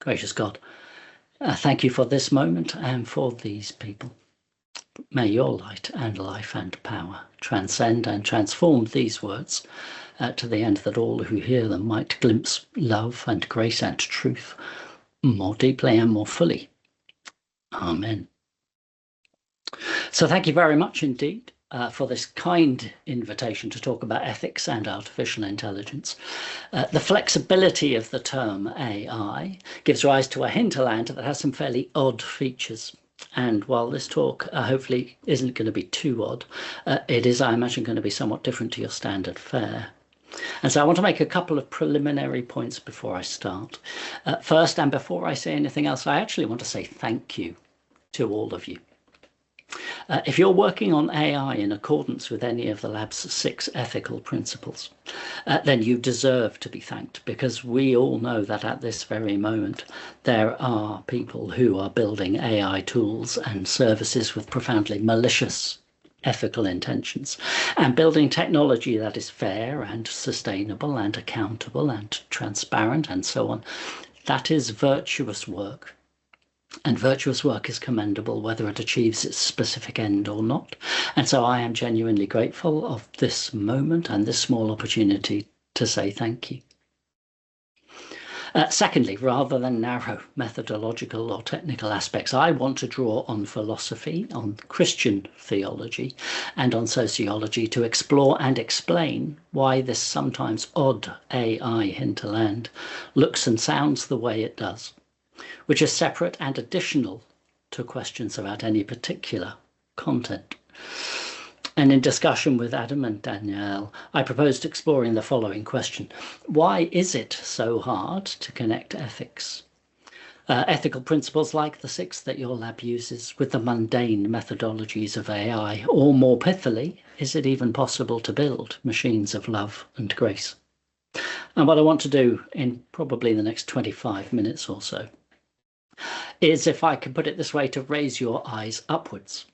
Gracious God, thank you for this moment and for these people. May your light and life and power transcend and transform these words to the end that all who hear them might glimpse love and grace and truth more deeply and more fully. Amen. So thank you very much indeed for this kind invitation to talk about ethics and artificial intelligence. The flexibility of the term AI gives rise to a hinterland that has some fairly odd features. And while this talk hopefully isn't going to be too odd, it is, I imagine, going to be somewhat different to your standard fare. And so I want to make a couple of preliminary points before I start. First, and before I say anything else, I actually want to say thank you to all of you. If you're working on AI in accordance with any of the lab's 6 ethical principles, then you deserve to be thanked, because we all know that at this very moment there are people who are building AI tools and services with profoundly malicious ethical intentions, and building technology that is fair and sustainable and accountable and transparent and so on. That is virtuous work. And virtuous work is commendable whether it achieves its specific end or not. And so I am genuinely grateful of this moment and this small opportunity to say thank you. Secondly, rather than narrow methodological or technical aspects, I want to draw on philosophy, on Christian theology, and on sociology to explore and explain why this sometimes odd AI hinterland looks and sounds the way it does, which is separate and additional to questions about any particular content. And in discussion with Adam and Danielle, I proposed exploring the following question. Why is it so hard to connect ethics, ethical principles like the 6 that your lab uses, with the mundane methodologies of AI? Or more pithily, is it even possible to build machines of love and grace? And what I want to do in probably the next 25 minutes or so is, if I can put it this way, to raise your eyes upwards,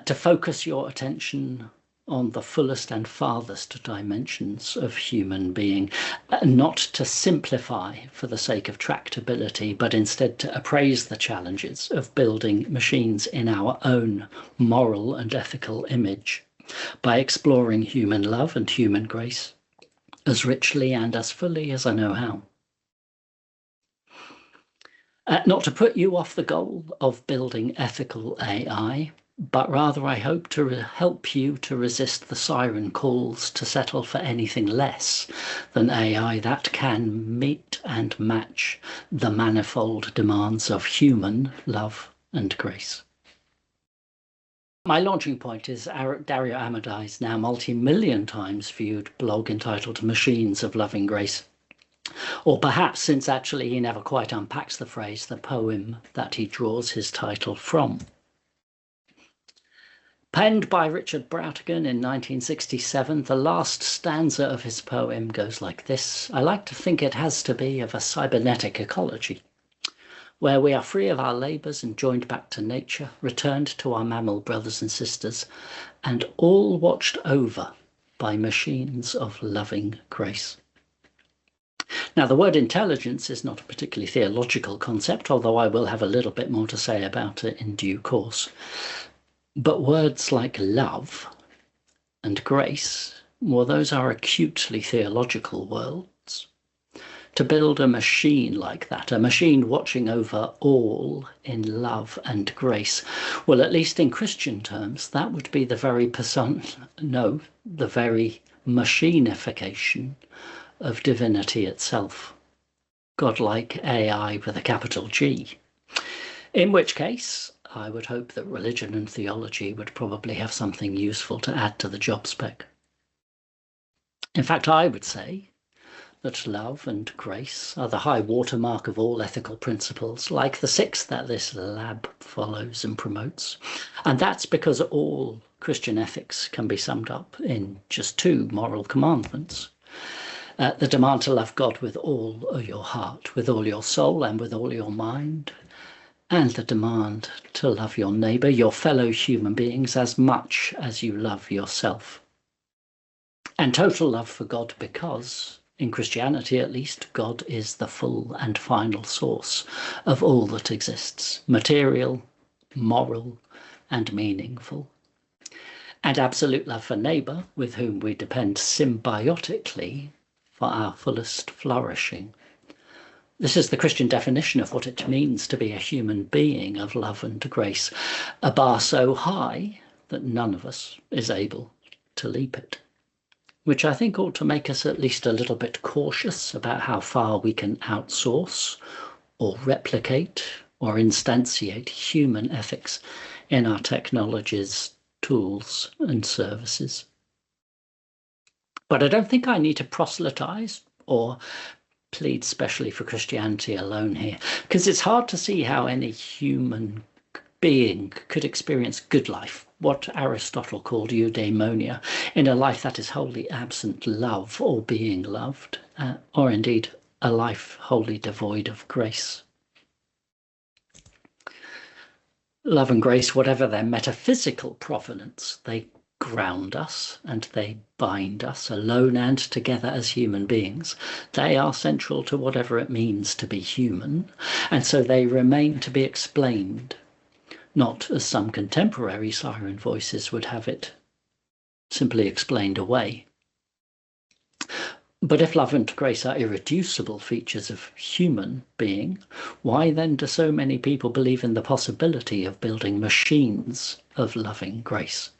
to focus your attention on the fullest and farthest dimensions of human being, not to simplify for the sake of tractability, but instead to appraise the challenges of building machines in our own moral and ethical image by exploring human love and human grace as richly and as fully as I know how. Not to put you off the goal of building ethical AI, but rather I hope to help you to resist the siren calls to settle for anything less than AI that can meet and match the manifold demands of human love and grace. My launching point is Dario Amodei's now multi-million times viewed blog entitled Machines of Loving Grace. Or perhaps, since actually he never quite unpacks the phrase, the poem that he draws his title from. Penned by Richard Brautigan in 1967, the last stanza of his poem goes like this. I like to think it has to be of a cybernetic ecology, where we are free of our labours and joined back to nature, returned to our mammal brothers and sisters, and all watched over by machines of loving grace. Now, the word intelligence is not a particularly theological concept, although I will have a little bit more to say about it in due course. But words like love and grace, well, those are acutely theological worlds. To build a machine like that, a machine watching over all in love and grace, well, at least in Christian terms, that would be the very the very machinification of divinity itself, godlike AI with a capital G. In which case, I would hope that religion and theology would probably have something useful to add to the job spec. In fact, I would say that love and grace are the high watermark of all ethical principles, like the 6 that this lab follows and promotes. And that's because all Christian ethics can be summed up in just 2 moral commandments. The demand to love God with all your heart, with all your soul, and with all your mind, and the demand to love your neighbour, your fellow human beings, as much as you love yourself. And total love for God, because In Christianity, at least, God is the full and final source of all that exists, material, moral, and meaningful. And absolute love for neighbour, with whom we depend symbiotically for our fullest flourishing. This is the Christian definition of what it means to be a human being of love and grace, a bar so high that none of us is able to leap it, which I think ought to make us at least a little bit cautious about how far we can outsource or replicate or instantiate human ethics in our technologies, tools, and services. But I don't think I need to proselytize or plead specially for Christianity alone here, because it's hard to see how any human being could experience good life, what Aristotle called eudaimonia, in a life that is wholly absent love or being loved, or indeed a life wholly devoid of grace. Love and grace, whatever their metaphysical provenance, they ground us and they bind us alone and together as human beings. They are central to whatever it means to be human, and so they remain to be explained, not as some contemporary siren voices would have it, simply explained away. But if love and grace are irreducible features of human being, why then do so many people believe in the possibility of building machines of loving grace?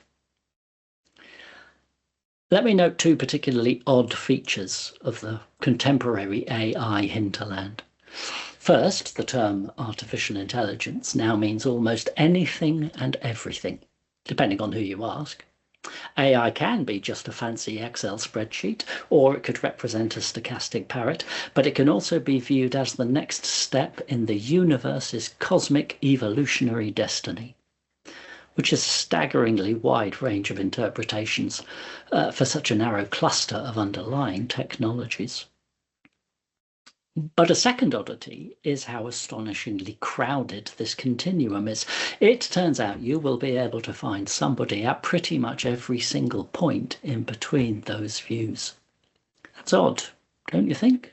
Let me note two particularly odd features of the contemporary AI hinterland. First, the term artificial intelligence now means almost anything and everything, depending on who you ask. AI can be just a fancy Excel spreadsheet, or it could represent a stochastic parrot, but it can also be viewed as the next step in the universe's cosmic evolutionary destiny, which is a staggeringly wide range of interpretations for such a narrow cluster of underlying technologies. But a second oddity is how astonishingly crowded this continuum is. It turns out you will be able to find somebody at pretty much every single point in between those views. That's odd, don't you think?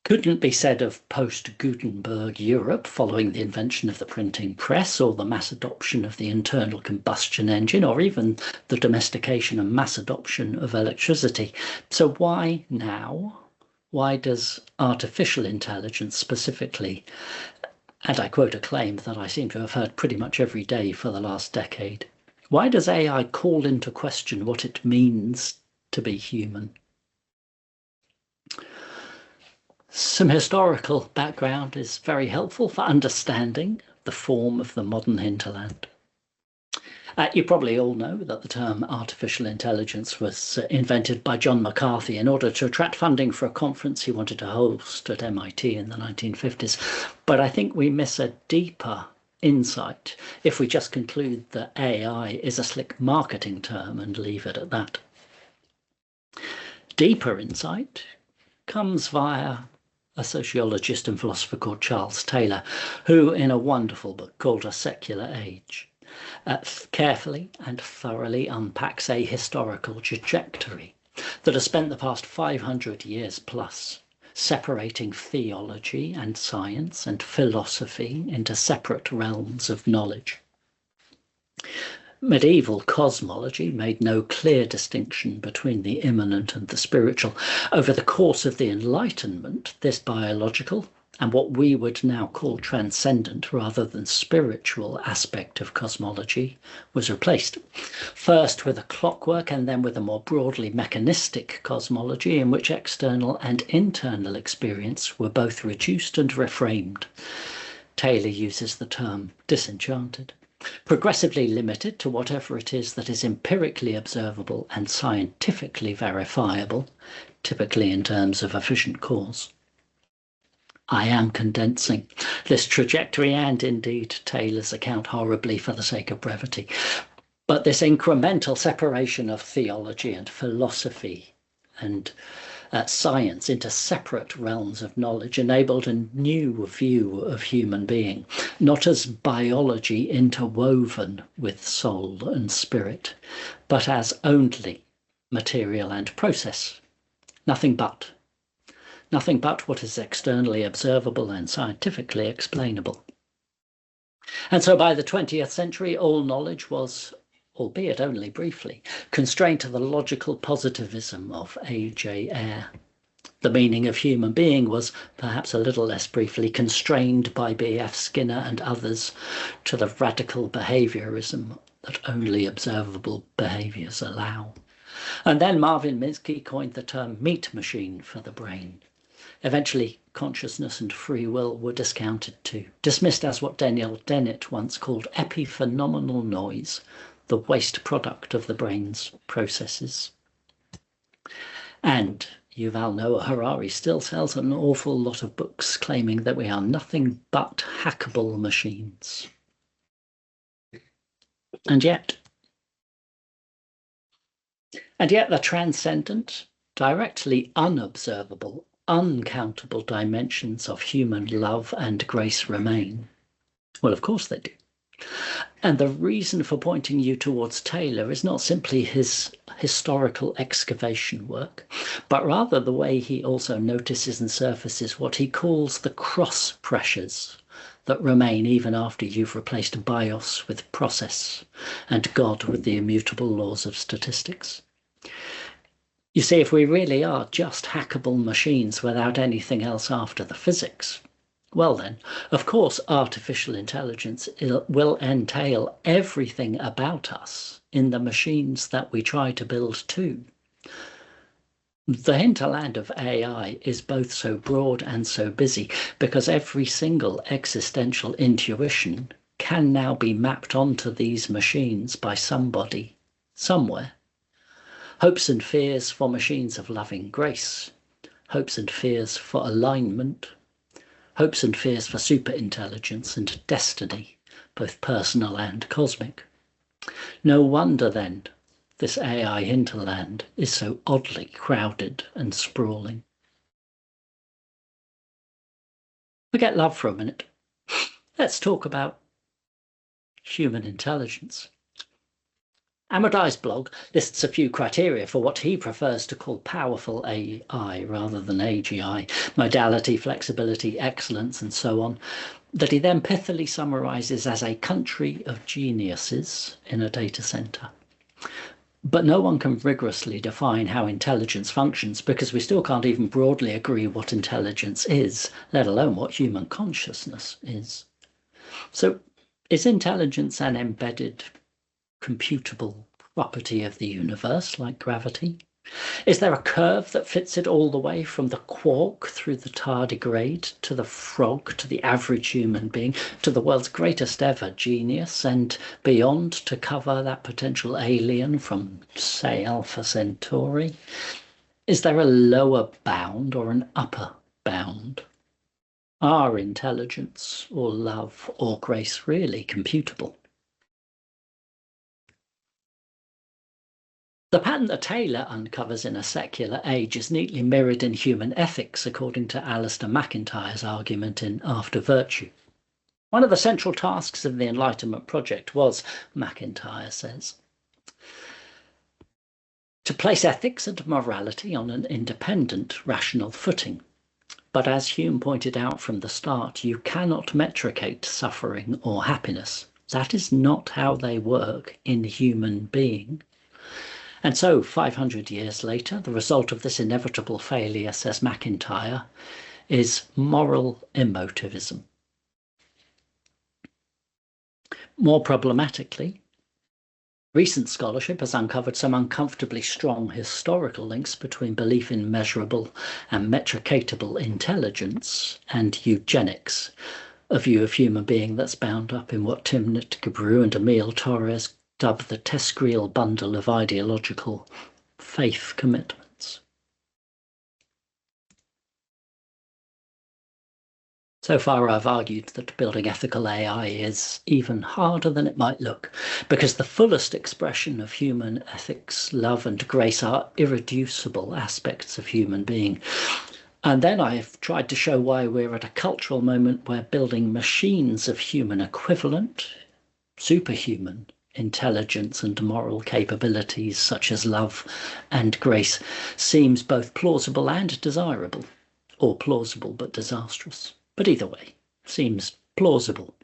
Couldn't be said of post-Gutenberg Europe following the invention of the printing press or the mass adoption of the internal combustion engine or even the domestication and mass adoption of electricity. So why now? Why does artificial intelligence specifically, and I quote a claim that I seem to have heard pretty much every day for the last decade, why does AI call into question what it means to be human? Some historical background is very helpful for understanding the form of the modern hinterland. You probably all know that the term artificial intelligence was invented by John McCarthy in order to attract funding for a conference he wanted to host at MIT in the 1950s. But I think we miss a deeper insight if we just conclude that AI is a slick marketing term and leave it at that. Deeper insight comes via a sociologist and philosopher called Charles Taylor, who in a wonderful book called A Secular Age, carefully and thoroughly unpacks a historical trajectory that has spent the past 500 years plus separating theology and science and philosophy into separate realms of knowledge. Medieval cosmology made no clear distinction between the immanent and the spiritual. Over the course of the Enlightenment, this biological and what we would now call transcendent rather than spiritual aspect of cosmology was replaced. First with a clockwork and then with a more broadly mechanistic cosmology in which external and internal experience were both reduced and reframed. Taylor uses the term disenchanted. Progressively limited to whatever it is that is empirically observable and scientifically verifiable, typically in terms of efficient cause. I am condensing this trajectory and indeed Taylor's account horribly for the sake of brevity. But this incremental separation of theology and philosophy and science into separate realms of knowledge enabled a new view of human being, not as biology interwoven with soul and spirit, but as only material and process, Nothing but. Nothing but what is externally observable and scientifically explainable. And so by the 20th century, all knowledge was, albeit only briefly, constrained to the logical positivism of A.J. Ayer. The meaning of human being was, perhaps a little less briefly, constrained by B.F. Skinner and others to the radical behaviorism that only observable behaviors allow. And then Marvin Minsky coined the term meat machine for the brain. Eventually, consciousness and free will were discounted too, dismissed as what Daniel Dennett once called epiphenomenal noise, the waste product of the brain's processes. And Yuval Noah Harari still sells an awful lot of books claiming that we are nothing but hackable machines. And yet the transcendent, directly unobservable, uncountable dimensions of human love and grace remain. Well, of course they do. And the reason for pointing you towards Taylor is not simply his historical excavation work, but rather the way he also notices and surfaces what he calls the cross pressures that remain even after you've replaced bios with process and God with the immutable laws of statistics. You see, if we really are just hackable machines without anything else after the physics, well then, of course, artificial intelligence will entail everything about us in the machines that we try to build too. The hinterland of AI is both so broad and so busy because every single existential intuition can now be mapped onto these machines by somebody, somewhere. Hopes and fears for machines of loving grace, hopes and fears for alignment, hopes and fears for superintelligence and destiny, both personal and cosmic. No wonder then this AI hinterland is so oddly crowded and sprawling. Forget love for a minute. Let's talk about human intelligence. Amodei's blog lists a few criteria for what he prefers to call powerful AI rather than AGI, modality, flexibility, excellence, and so on, that he then pithily summarizes as a country of geniuses in a data center. But no one can rigorously define how intelligence functions because we still can't even broadly agree what intelligence is, let alone what human consciousness is. So, is intelligence an embedded computable property of the universe like gravity? Is there a curve that fits it all the way from the quark through the tardigrade to the frog to the average human being to the world's greatest ever genius and beyond to cover that potential alien from, say, Alpha Centauri? Is there a lower bound or an upper bound? Are intelligence or love or grace really computable? The pattern that Taylor uncovers in A Secular Age is neatly mirrored in human ethics, according to Alistair MacIntyre's argument in After Virtue. One of the central tasks of the Enlightenment project was, MacIntyre says, to place ethics and morality on an independent, rational footing. But as Hume pointed out from the start, you cannot metricate suffering or happiness. That is not how they work in human being. And so, 500 years later, the result of this inevitable failure, says MacIntyre, is moral emotivism. More problematically, recent scholarship has uncovered some uncomfortably strong historical links between belief in measurable and metricatable intelligence and eugenics, a view of human being that's bound up in what Timnit Gebru and Emile Torres dub the tescrial bundle of ideological faith commitments. So far, I've argued that building ethical AI is even harder than it might look, because the fullest expression of human ethics, love, and grace are irreducible aspects of human being. And then I've tried to show why we're at a cultural moment where building machines of human equivalent, superhuman, intelligence and moral capabilities such as love and grace seems both plausible and desirable, or plausible but disastrous. But either way, seems plausible.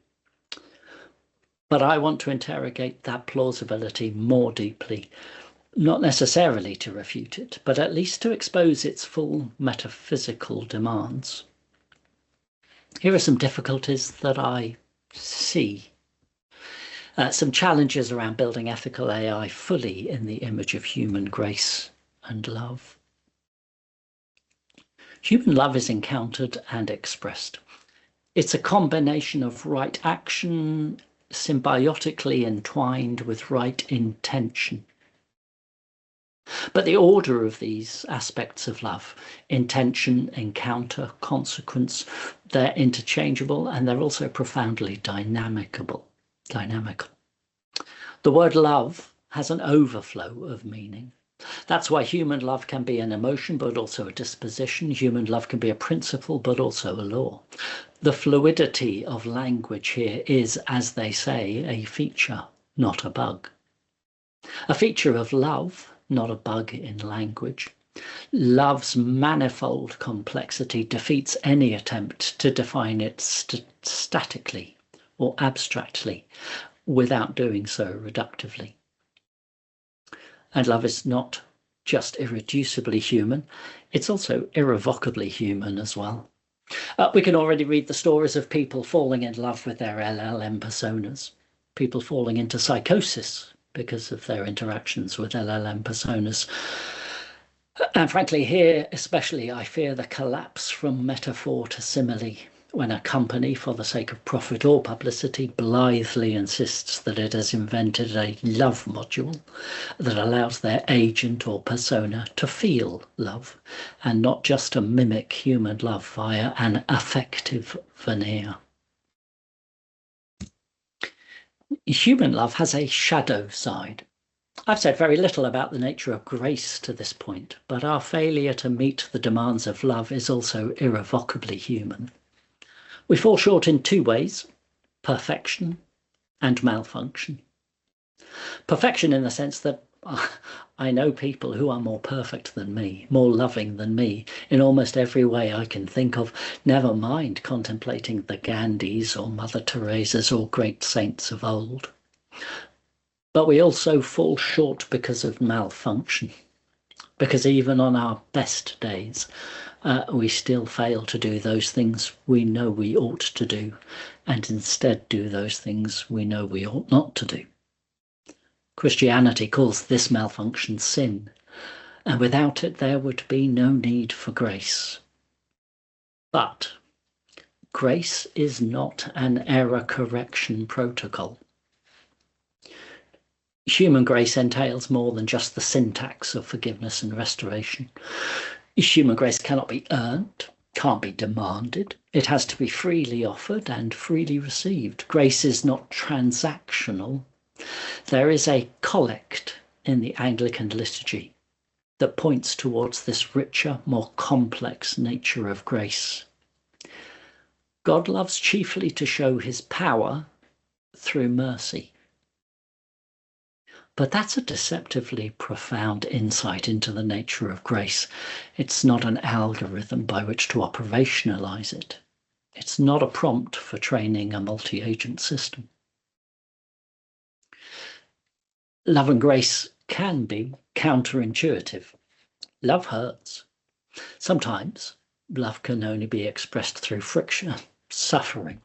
But I want to interrogate that plausibility more deeply, not necessarily to refute it, but at least to expose its full metaphysical demands. Here are some difficulties that I see. Some challenges around building ethical AI fully in the image of human grace and love. Human love is encountered and expressed. It's a combination of right action symbiotically entwined with right intention. But the order of these aspects of love, intention, encounter, consequence, they're interchangeable and they're also profoundly dynamical. The word love has an overflow of meaning. That's why human love can be an emotion, but also a disposition. Human love can be a principle, but also a law. The fluidity of language here is, as they say, a feature, not a bug. A feature of love, not a bug in language. Love's manifold complexity defeats any attempt to define it statically or abstractly without doing so reductively. And love is not just irreducibly human, it's also irrevocably human as well. We can already read the stories of people falling in love with their LLM personas, people falling into psychosis because of their interactions with LLM personas. And frankly, here especially, I fear the collapse from metaphor to simile, when a company, for the sake of profit or publicity, blithely insists that it has invented a love module that allows their agent or persona to feel love, and not just to mimic human love via an affective veneer. Human love has a shadow side. I've said very little about the nature of grace to this point, but our failure to meet the demands of love is also irrevocably human. We fall short in two ways: perfection and malfunction. Perfection in the sense that I know people who are more perfect than me, more loving than me, in almost every way I can think of, never mind contemplating the Gandhis or Mother Teresas or great saints of old. But we also fall short because of malfunction, because even on our best days, we still fail to do those things we know we ought to do, and instead do those things we know we ought not to do. Christianity calls this malfunction sin, and without it there would be no need for grace. But grace is not an error correction protocol. Human grace entails more than just the syntax of forgiveness and restoration. Human grace cannot be earned, can't be demanded. It has to be freely offered and freely received. Grace is not transactional. There is a collect in the Anglican liturgy that points towards this richer, more complex nature of grace. God loves chiefly to show his power through mercy. But that's a deceptively profound insight into the nature of grace. It's not an algorithm by which to operationalize it. It's not a prompt for training a multi-agent system. Love and grace can be counterintuitive. Love hurts. Sometimes love can only be expressed through friction, suffering.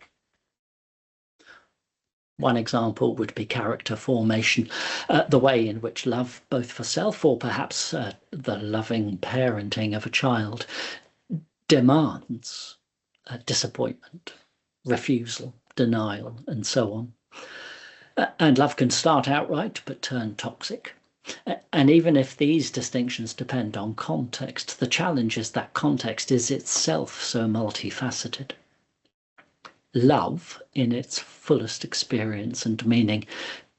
One example would be character formation, the way in which love, both for self or perhaps the loving parenting of a child, demands disappointment, refusal, denial, and so on. And love can start out right but turn toxic. And even if these distinctions depend on context, the challenge is that context is itself so multifaceted. Love, in its fullest experience and meaning,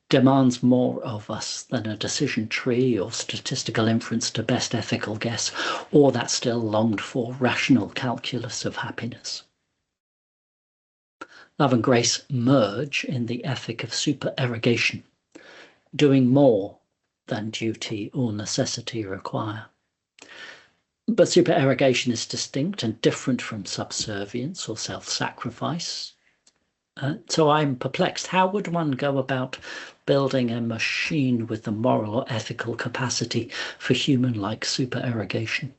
demands more of us than a decision tree or statistical inference to best ethical guess, or that still longed for rational calculus of happiness. Love and grace merge in the ethic of supererogation, doing more than duty or necessity require. But supererogation is distinct and different from subservience or self-sacrifice. So I'm perplexed. How would one go about building a machine with the moral or ethical capacity for human-like supererogation?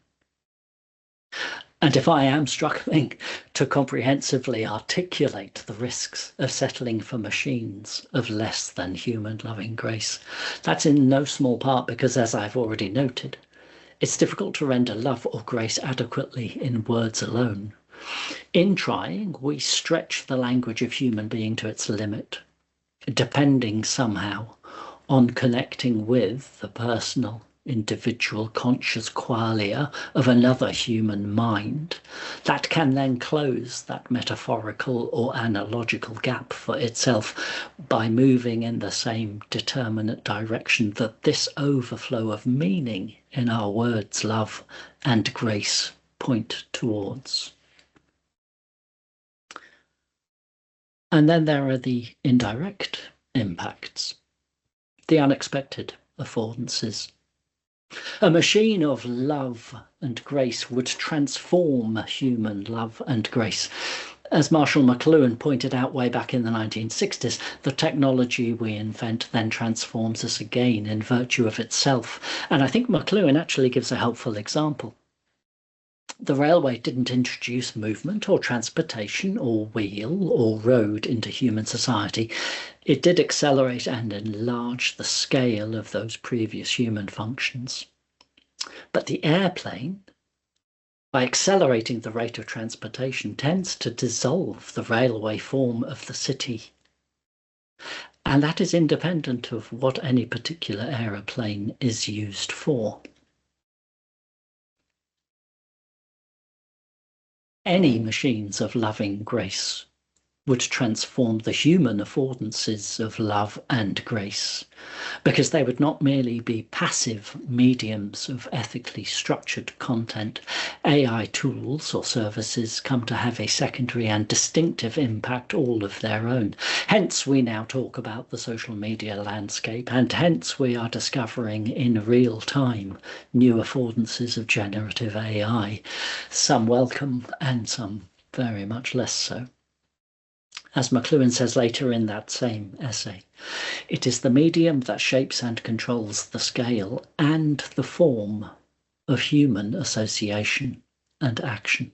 And if I am struggling to comprehensively articulate the risks of settling for machines of less than human loving grace, that's in no small part because, as I've already noted, it's difficult to render love or grace adequately in words alone. In trying, we stretch the language of human being to its limit, depending somehow on connecting with the personal, individual conscious qualia of another human mind that can then close that metaphorical or analogical gap for itself by moving in the same determinate direction that this overflow of meaning in our words love and grace point towards. And then there are the indirect impacts, the unexpected affordances. A machine of love and grace would transform human love and grace. As Marshall McLuhan pointed out way back in the 1960s, the technology we invent then transforms us again in virtue of itself. And I think McLuhan actually gives a helpful example. The railway didn't introduce movement or transportation or wheel or road into human society. It did accelerate and enlarge the scale of those previous human functions. But the airplane, by accelerating the rate of transportation, tends to dissolve the railway form of the city. And that is independent of what any particular aeroplane is used for. Any machines of loving grace would transform the human affordances of love and grace, because they would not merely be passive mediums of ethically structured content. AI tools or services come to have a secondary and distinctive impact all of their own. Hence we now talk about the social media landscape, and hence we are discovering in real time new affordances of generative AI, some welcome and some very much less so. As McLuhan says later in that same essay, it is the medium that shapes and controls the scale and the form of human association and action.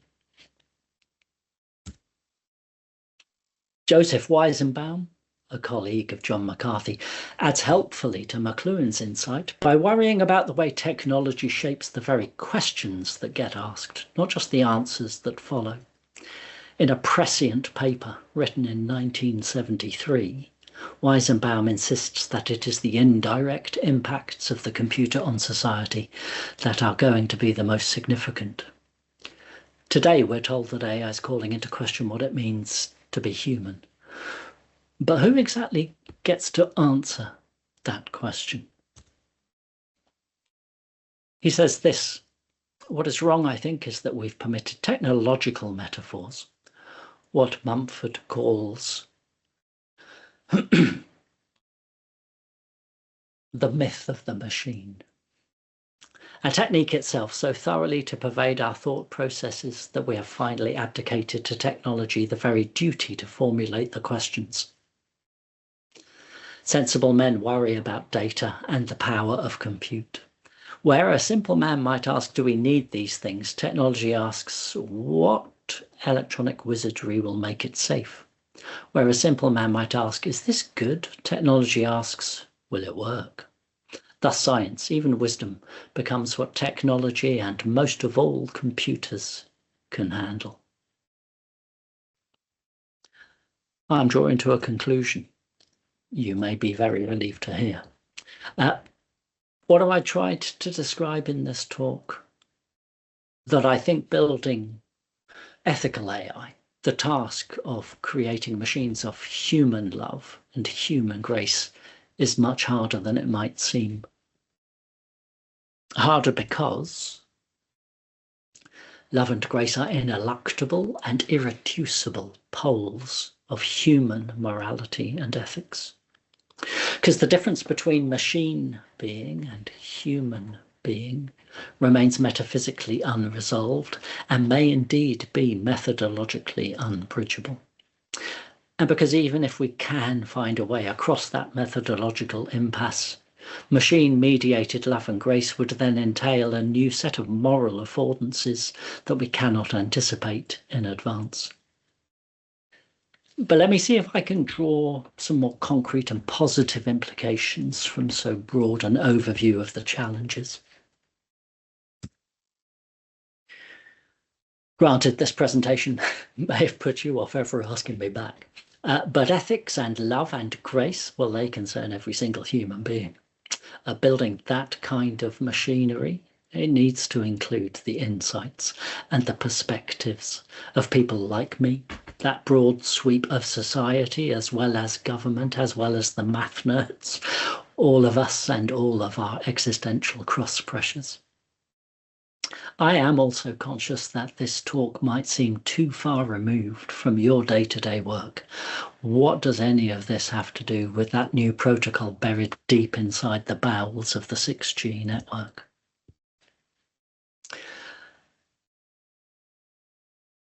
Joseph Weizenbaum, a colleague of John McCarthy, adds helpfully to McLuhan's insight by worrying about the way technology shapes the very questions that get asked, not just the answers that follow. In a prescient paper written in 1973, Weizenbaum insists that it is the indirect impacts of the computer on society that are going to be the most significant. Today we're told that AI is calling into question what it means to be human. But who exactly gets to answer that question? He says this: what is wrong, I think, is that we've permitted technological metaphors, what Mumford calls the myth of the machine, a technique itself so thoroughly to pervade our thought processes that we have finally abdicated to technology the very duty to formulate the questions. Sensible men worry about data and the power of compute. Where a simple man might ask, do we need these things? Technology asks, what electronic wizardry will make it safe? Where a simple man might ask, is this good? Technology asks, will it work? Thus science, even wisdom, becomes what technology and most of all computers can handle. I'm drawing to a conclusion. You may be very relieved to hear. What have I tried to describe in this talk? That I think building ethical AI, the task of creating machines of human love and human grace, is much harder than it might seem. Harder because love and grace are ineluctable and irreducible poles of human morality and ethics. Because the difference between machine being and human being remains metaphysically unresolved and may indeed be methodologically unbridgeable. And because even if we can find a way across that methodological impasse, machine-mediated love and grace would then entail a new set of moral affordances that we cannot anticipate in advance. But let me see if I can draw some more concrete and positive implications from so broad an overview of the challenges. Granted, this presentation may have put you off ever asking me back, but ethics and love and grace, well, they concern every single human being. Building that kind of machinery, it needs to include the insights and the perspectives of people like me, that broad sweep of society, as well as government, as well as the math nerds, all of us and all of our existential cross pressures. I am also conscious that this talk might seem too far removed from your day-to-day work. What does any of this have to do with that new protocol buried deep inside the bowels of the 6G network?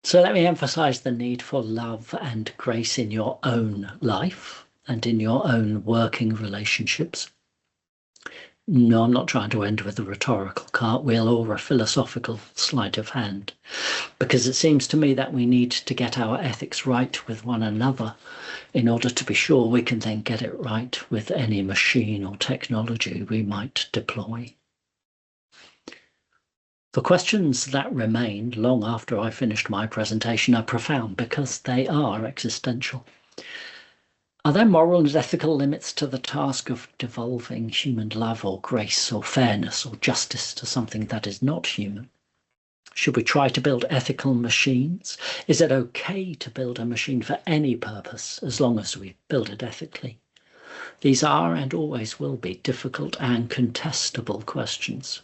So let me emphasize the need for love and grace in your own life and in your own working relationships. No, I'm not trying to end with a rhetorical cartwheel or a philosophical sleight of hand, because it seems to me that we need to get our ethics right with one another in order to be sure we can then get it right with any machine or technology we might deploy. The questions that remained long after I finished my presentation are profound because they are existential. Are there moral and ethical limits to the task of devolving human love or grace or fairness or justice to something that is not human? Should we try to build ethical machines? Is it okay to build a machine for any purpose as long as we build it ethically? These are and always will be difficult and contestable questions.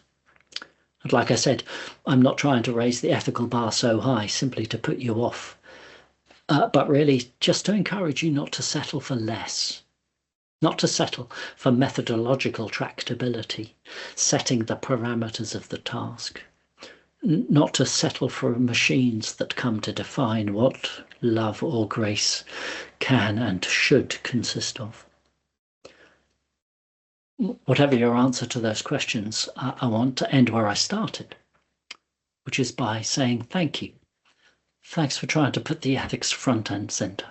And like I said, I'm not trying to raise the ethical bar so high simply to put you off. But really just to encourage you not to settle for less, not to settle for methodological tractability, setting the parameters of the task, not to settle for machines that come to define what love or grace can and should consist of. Whatever your answer to those questions, I want to end where I started, which is by saying thank you. Thanks for trying to put the ethics front and center.